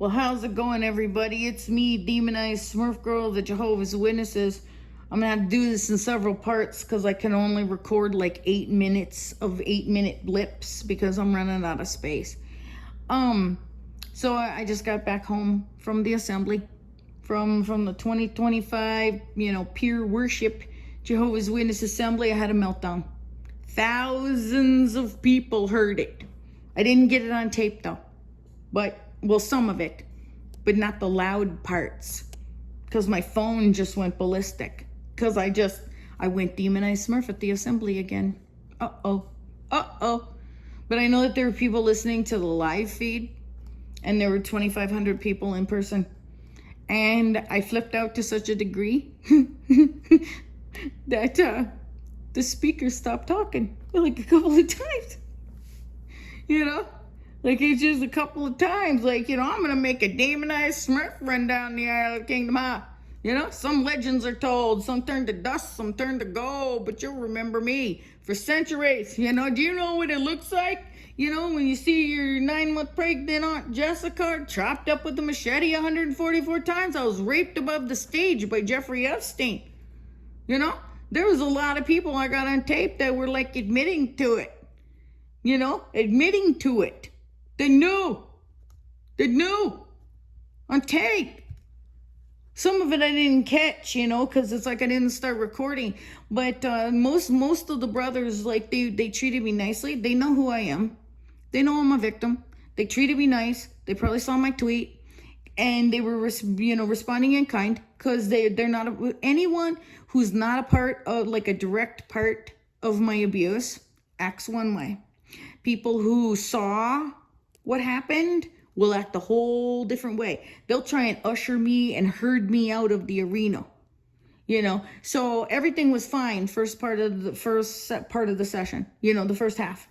Well, how's it going, everybody? It's me, Demonized Smurf Girl, the Jehovah's Witnesses. I'm gonna have to do this in several parts because I can only record like 8 minutes of 8-minute blips because I'm running out of space. So I just got back home from the assembly, from the 2025, pure worship Jehovah's Witness assembly. I had a meltdown. Thousands of people heard it. I didn't get it on tape though, well, some of it, but not the loud parts, because my phone just went ballistic, because I went demonized Smurf at the assembly again. Uh-oh. But I know that there were people listening to the live feed, and there were 2,500 people in person, and I flipped out to such a degree that the speaker stopped talking like a couple of times. Like, it's just a couple of times, I'm gonna make a demonized Smurf run down the aisle of Kingdom High. Some legends are told, some turn to dust, some turn to gold, but you'll remember me for centuries. Do you know what it looks like? When you see your 9-month pregnant Aunt Jessica chopped up with a machete 144 times. I was raped above the stage by Jeffrey Epstein. There was a lot of people I got on tape that were like admitting to it. Admitting to it. They knew on tape. Some of it I didn't catch, because it's like I didn't start recording. But most of the brothers, like, they treated me nicely. They know who I am. They know I'm a victim. They treated me nice. They probably saw my tweet, and they were responding in kind, because they're not anyone who's not a part of, like, a direct part of my abuse acts one way. People who saw what happened will act a whole different way. They'll try and usher me and herd me out of the arena. So everything was fine first part of the session, the first half.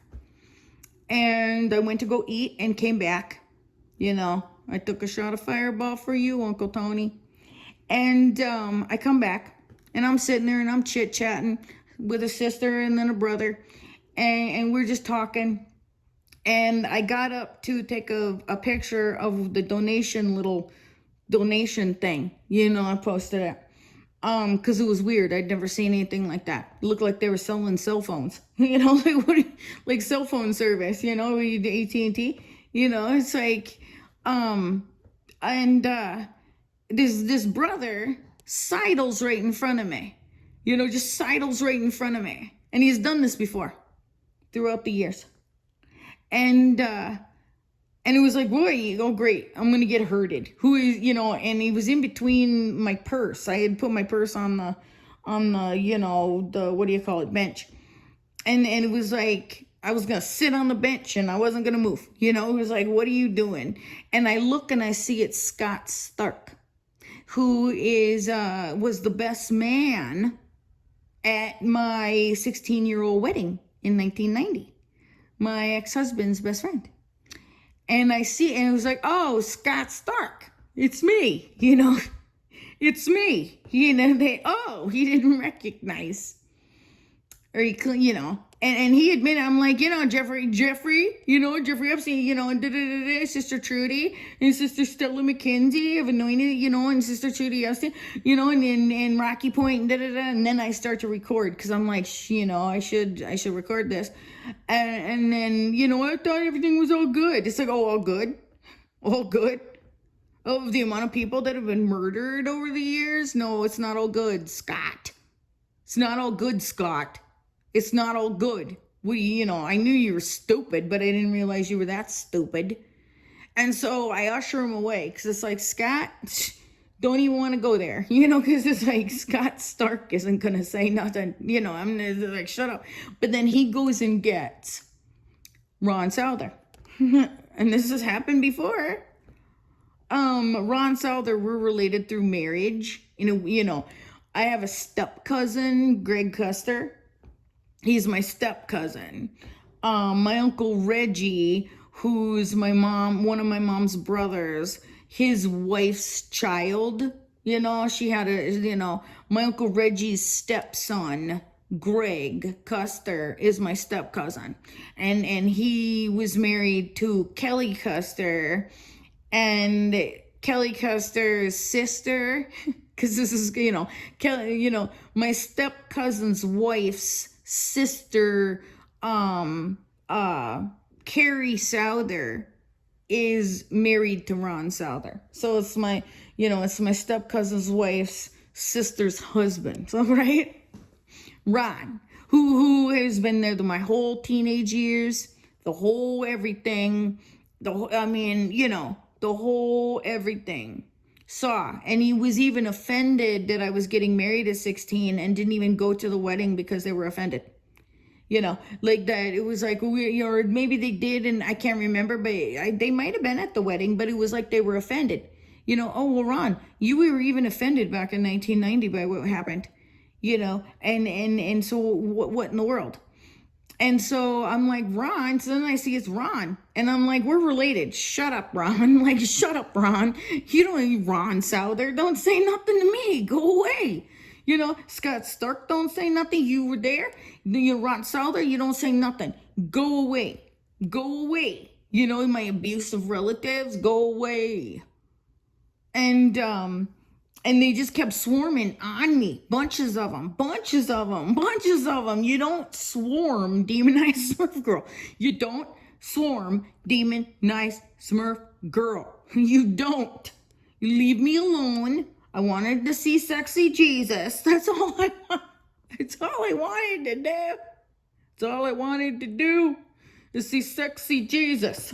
And I went to go eat and came back. I took a shot of Fireball for you, Uncle Tony. And I come back and I'm sitting there and I'm chit-chatting with a sister and then a brother. And we're just talking. And I got up to take a picture of the little donation thing. I posted it. Because it was weird. I'd never seen anything like that. It looked like they were selling cell phones. Like cell phone service, AT&T. It's like, and this brother sidles right in front of me. Just sidles right in front of me. And he's done this before throughout the years. And it was like, boy, oh great, I'm gonna get herded. Who is, and he was in between my purse. I had put my purse on the the what do you call it, bench. And it was like I was gonna sit on the bench and I wasn't gonna move. It was like, what are you doing? And I look and I see it's Scott Stark, who was the best man at my 16-year-old wedding in 1990. My ex-husband's best friend. And I see, and it was like, oh, Scott Stark. It's me, It's me. He didn't recognize. Or and he admitted, I'm like, Jeffrey, Jeffrey Epstein, and Sister Trudy, and Sister Stella McKenzie of Anointed, and Sister Trudy Epstein, and Rocky Point, and then I start to record, because I'm like, I should record this, and then, I thought everything was all good. It's like, oh, all good? All good? Oh, the amount of people that have been murdered over the years? No, it's not all good, Scott. It's not all good, Scott. It's not all good. I knew you were stupid, but I didn't realize you were that stupid. And so I usher him away, because it's like, Scott, don't even want to go there, because it's like, Scott Stark isn't going to say nothing, I'm like, shut up. But then he goes and gets Ron Souther. And this has happened before. Ron Souther, we're related through marriage. I have a step cousin, Greg Custer. He's my step cousin. My uncle Reggie, who's one of my mom's brothers, his wife's child, she had my uncle Reggie's stepson, Greg Custer, is my step cousin. And he was married to Kelly Custer, and Kelly Custer's sister, because this is, Kelly, my step cousin's wife's sister, Carrie Souther is married to Ron Souther. So it's my step cousin's wife's sister's husband. So, right? Ron, who has been there my whole teenage years, the whole everything, the whole everything. And he was even offended that I was getting married at 16 and didn't even go to the wedding because they were offended. Like that. It was like, or maybe they did, and I can't remember, but they might have been at the wedding, but it was like they were offended. Oh, well, Ron, you were even offended back in 1990 by what happened, and so what in the world? And so I'm like, Ron, so then I see it's Ron, and I'm like, we're related. Shut up, Ron. Like, shut up, Ron. You don't, Ron Souther, don't say nothing to me. Go away. Scott Stark, don't say nothing. You were there. Ron Souther, you don't say nothing. Go away. Go away. My abusive relatives, go away. And they just kept swarming on me. Bunches of them. You don't swarm Demonized Smurf girl. You don't swarm Demonized Smurf girl. You don't. You leave me alone. I wanted to see sexy Jesus. That's all I want. It's all I wanted to do. It's all I wanted to do is see sexy Jesus.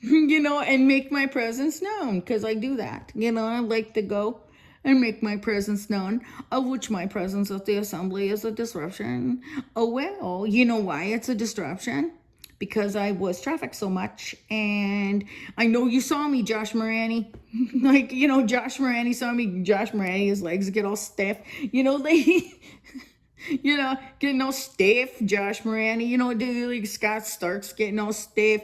And make my presence known, because I do that. I like to go and make my presence known, of which my presence at the assembly is a disruption. Oh, well, you know why it's a disruption? Because I was trafficked so much. And I know you saw me, Josh Morani. Josh Morani saw me. Josh Morani, his legs get all stiff. Getting all stiff. Josh Morani, like Scott Stark's getting all stiff.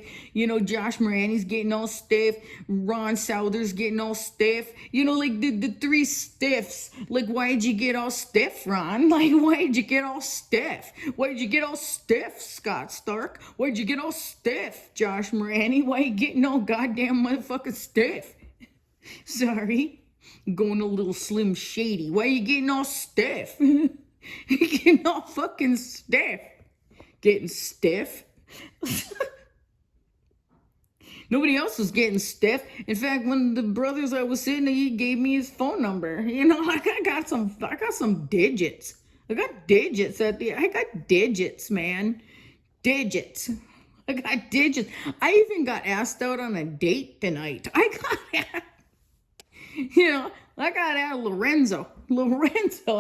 Josh Morani's getting all stiff. Ron Souther's getting all stiff. Like the three stiffs. Like, why'd you get all stiff, Ron? Like, why'd you get all stiff? Why'd you get all stiff, Scott Stark? Why'd you get all stiff, Josh Morani? Why you getting all goddamn motherfucking stiff? Sorry. Going a little Slim Shady. Why you getting all stiff? Getting all fucking stiff. Getting stiff. Nobody else was getting stiff. In fact, one of the brothers I was sitting, he gave me his phone number. I got some digits. I got digits, man. Digits. I got digits. I even got asked out on a date tonight. I got out Lorenzo.